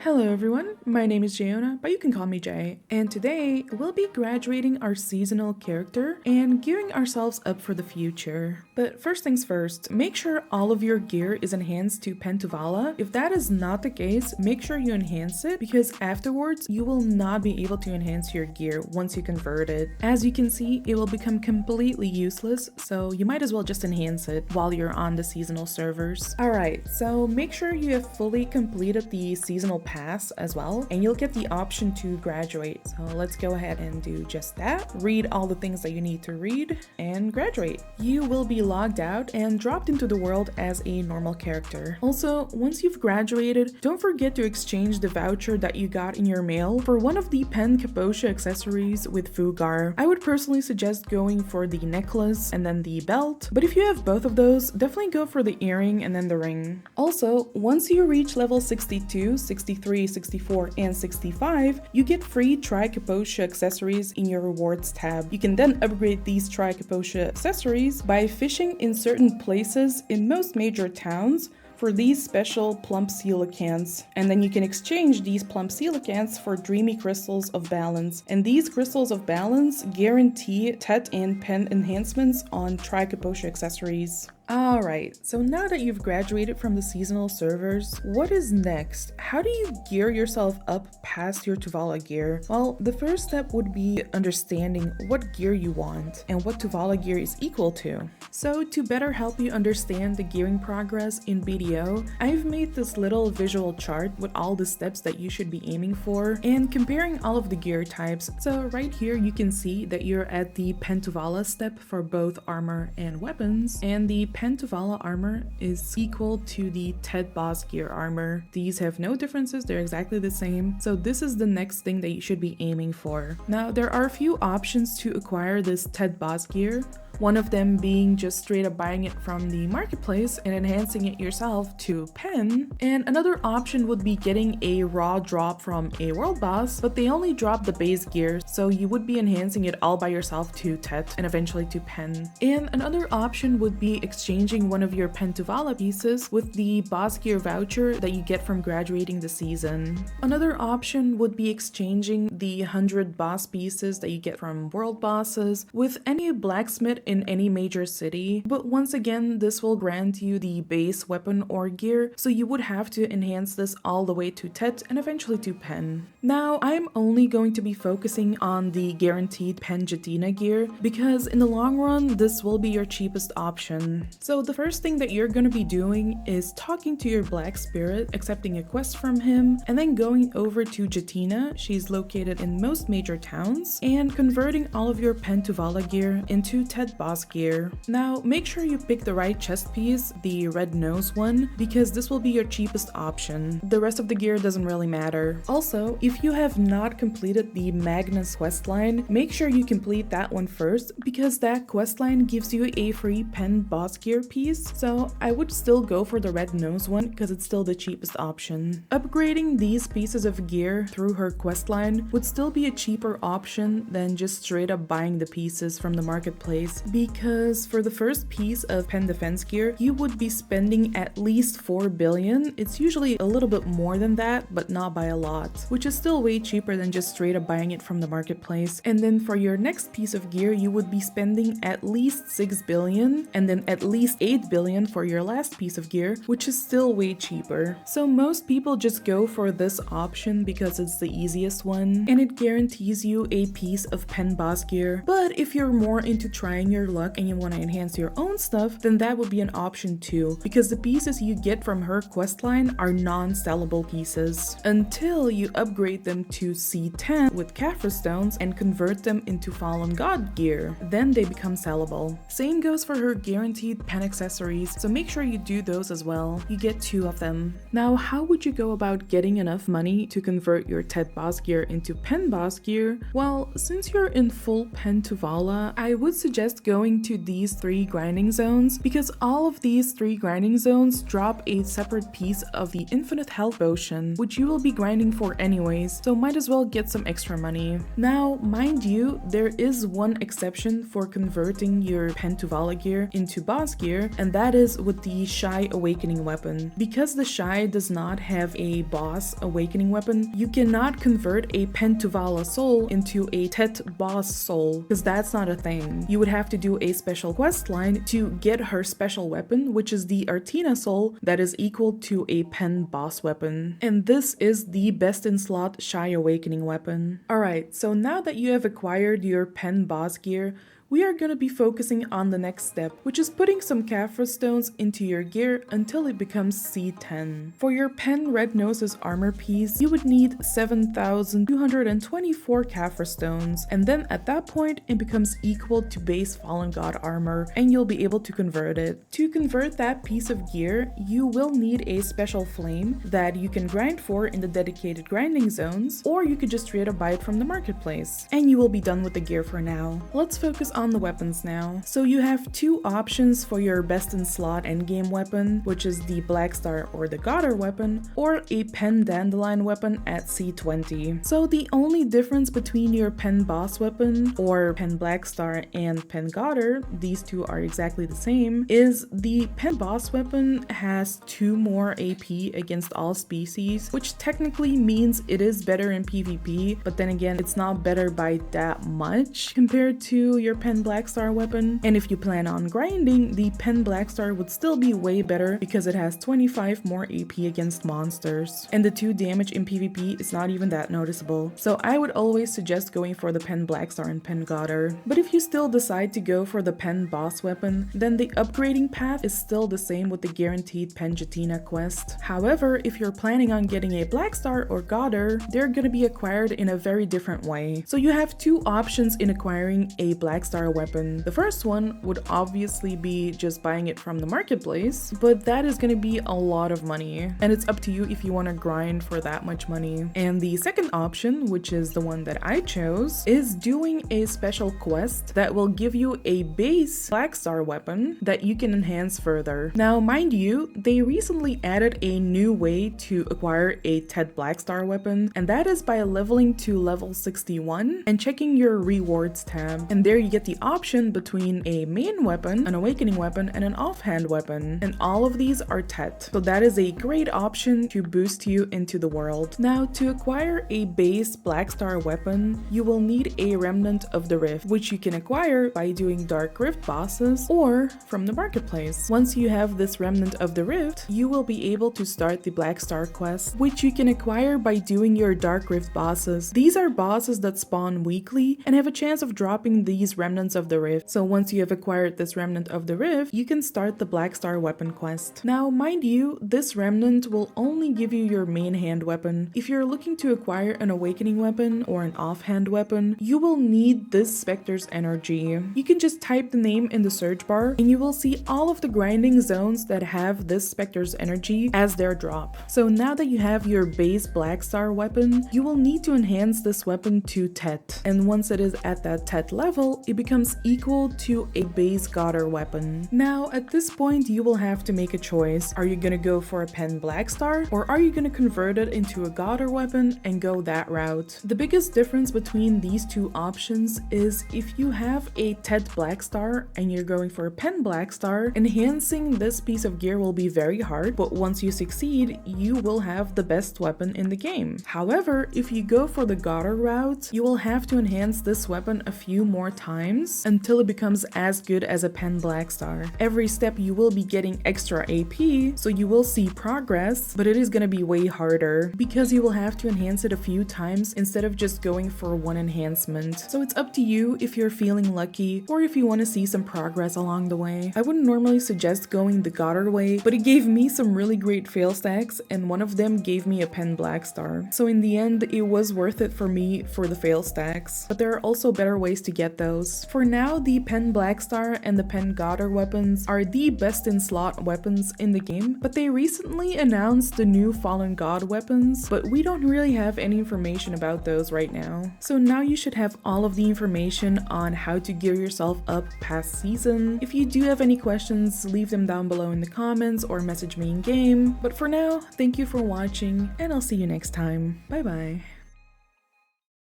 Hello everyone, my name is Jayona, but you can call me Jay, and today we'll be graduating our seasonal character and gearing ourselves up for the future. But first things first, make sure all of your gear is enhanced to Pentuvala. If that is not the case, make sure you enhance it because afterwards you will not be able to enhance your gear once you convert it. As you can see, it will become completely useless, so you might as well just enhance it while you're on the seasonal servers. Alright, so make sure you have fully completed the seasonal pass as well, and you'll get the option to graduate. So let's go ahead and do just that. Read all the things that you need to read and graduate. You will be logged out and dropped into the world as a normal character. Also, once you've graduated, don't forget to exchange the voucher that you got in your mail for one of the Pen Kaposha accessories with Fugar. I would personally suggest going for the necklace and then the belt, but if you have both of those, definitely go for the earring and then the ring. Also, once you reach level 62, 63, 64, and 65, you get free Tri-Kaposha accessories in your rewards tab. You can then upgrade these Tri-Kaposha accessories by fishing in certain places in most major towns for these special plump coelacanths, and then you can exchange these plump coelacanths for dreamy crystals of balance, and these crystals of balance guarantee TET and pen enhancements on Tri-Kaposha accessories. Alright, so now that you've graduated from the seasonal servers, what is next? How do you gear yourself up past your Tuvala gear? Well, the first step would be understanding what gear you want and what Tuvala gear is equal to. So to better help you understand the gearing progress in BDO, I've made this little visual chart with all the steps that you should be aiming for and comparing all of the gear types. So right here you can see that you're at the Pentuvala step for both armor and weapons, and the Pentuvala armor is equal to the TET Boss gear armor. These have no differences, they're exactly the same. So this is the next thing that you should be aiming for. Now there are a few options to acquire this TET Boss gear. One of them being just straight up buying it from the marketplace and enhancing it yourself to pen. And another option would be getting a raw drop from a world boss, but they only drop the base gear, so you would be enhancing it all by yourself to TET and eventually to pen. And another option would be exchanging one of your Pentuvala pieces with the boss gear voucher that you get from graduating the season. Another option would be exchanging the 100 boss pieces that you get from world bosses with any blacksmith in any major city, but once again this will grant you the base weapon or gear, so you would have to enhance this all the way to TET and eventually to pen. Now I'm only going to be focusing on the guaranteed pen Jatina gear because in the long run this will be your cheapest option. So the first thing that you're going to be doing is talking to your black spirit, accepting a quest from him, and then going over to Jatina. She's located in most major towns, and converting all of your Pentuvala gear into TET Boss gear. Now make sure you pick the right chest piece, the red nose one, because this will be your cheapest option. The rest of the gear doesn't really matter. Also, if you have not completed the Magnus questline, make sure you complete that one first because that questline gives you a free pen boss gear piece, so I would still go for the red nose one because it's still the cheapest option. Upgrading these pieces of gear through her questline would still be a cheaper option than just straight up buying the pieces from the marketplace, because for the first piece of pen defense gear you would be spending at least 4 billion. It's usually a little bit more than that, but not by a lot, which is still way cheaper than just straight up buying it from the marketplace. And then for your next piece of gear you would be spending at least 6 billion and then at least 8 billion for your last piece of gear, which is still way cheaper. So most people just go for this option because it's the easiest one and it guarantees you a piece of pen boss gear. But if you're more into trying your luck and you want to enhance your own stuff, then that would be an option too, because the pieces you get from her questline are non-sellable pieces until you upgrade them to C10 with Kaphra stones and convert them into Fallen God gear. Then they become sellable. Same goes for her guaranteed pen accessories, so make sure you do those as well. You get 2 of them. Now, how would you go about getting enough money to convert your TET Boss gear into pen boss gear? Well, since you're in full Pentuvala, I would suggest suggest going to these 3 grinding zones because all of these 3 grinding zones drop a separate piece of the infinite health potion, which you will be grinding for anyways, so might as well get some extra money. Now, mind you, there is one exception for converting your Pen Tuvala gear into boss gear, and that is with the Shy Awakening weapon. Because the Shy does not have a boss awakening weapon, you cannot convert a Pen Tuvala soul into a Tet boss soul, because that's not a thing. You would have to do a special quest line to get her special weapon, which is the Artina soul that is equal to a Pen boss weapon. And this is the best in slot Shy Awakening weapon. Alright, so now that you have acquired your Pen boss gear, we are going to be focusing on the next step, which is putting some Caphras stones into your gear until it becomes C10. For your Pen Red Noses armor piece, you would need 7,224 Caphras stones, and then at that point it becomes equal to base Fallen God armor, and you'll be able to convert it. To convert that piece of gear, you will need a special flame that you can grind for in the dedicated grinding zones, or you could just straight up buy it from the marketplace, and you will be done with the gear for now. Let's focus on the weapons now. So you have 2 options for your best in slot endgame weapon, which is the Blackstar or the Goddard weapon, or a Pen Dandelion weapon at C20. So the only difference between your Pen Boss weapon or Pen Blackstar and Pen Goddard, these 2 are exactly the same, is the Pen Boss weapon has 2 more AP against all species, which technically means it is better in PvP, but then again, it's not better by that much compared to your Pen Blackstar weapon. And if you plan on grinding, the Pen Blackstar would still be way better because it has 25 more AP against monsters. And the 2 damage in PvP is not even that noticeable. So I would always suggest going for the Pen Blackstar and Pen Goddard. But if you still decide to go for the Pen Boss weapon, then the upgrading path is still the same with the guaranteed Pen Jatina quest. However, if you're planning on getting a Blackstar or Goddard, they're gonna be acquired in a very different way. So you have 2 options in acquiring a Blackstar weapon. The first one would obviously be just buying it from the marketplace, but that is going to be a lot of money, and it's up to you if you want to grind for that much money. And the second option, which is the one that I chose, is doing a special quest that will give you a base Blackstar weapon that you can enhance further. Now, mind you, they recently added a new way to acquire a Tet Blackstar weapon, and that is by leveling to level 61 and checking your rewards tab. And there you get the option between a main weapon, an awakening weapon, and an offhand weapon, and all of these are Tet. So that is a great option to boost you into the world. Now, to acquire a base Blackstar weapon, you will need a Remnant of the Rift, which you can acquire by doing Dark Rift bosses or from the marketplace. Once you have this Remnant of the Rift, you will be able to start the Blackstar quest, which you can acquire by doing your Dark Rift bosses. These are bosses that spawn weekly and have a chance of dropping these Remnants of the Rift. So once you have acquired this Remnant of the Rift, you can start the Blackstar weapon quest. Now, mind you, this Remnant will only give you your main hand weapon. If you're looking to acquire an awakening weapon or an offhand weapon, you will need this Specter's Energy. You can just type the name in the search bar and you will see all of the grinding zones that have this Specter's Energy as their drop. So now that you have your base Blackstar weapon, you will need to enhance this weapon to Tet. And once it is at that Tet level, it becomes equal to a base Goddard weapon. Now, at this point, you will have to make a choice. Are you gonna go for a Pen Blackstar, or are you gonna convert it into a Goddard weapon and go that route? The biggest difference between these 2 options is if you have a Tet Blackstar and you're going for a Pen Blackstar, enhancing this piece of gear will be very hard, but once you succeed, you will have the best weapon in the game. However, if you go for the Goddard route, you will have to enhance this weapon a few more times until it becomes as good as a Pen Blackstar. Every step you will be getting extra AP, so you will see progress, but it is gonna be way harder because you will have to enhance it a few times instead of just going for one enhancement. So it's up to you if you're feeling lucky or if you want to see some progress along the way. I wouldn't normally suggest going the Goddard way, but it gave me some really great fail stacks, and one of them gave me a Pen Blackstar. So in the end, it was worth it for me for the fail stacks, but there are also better ways to get those. Yes, for now, the Pen Blackstar and the Pen Goddard weapons are the best in slot weapons in the game, but they recently announced the new Fallen God weapons, but we don't really have any information about those right now. So now you should have all of the information on how to gear yourself up past season. If you do have any questions, leave them down below in the comments or message me in game. But for now, thank you for watching and I'll see you next time. Bye bye.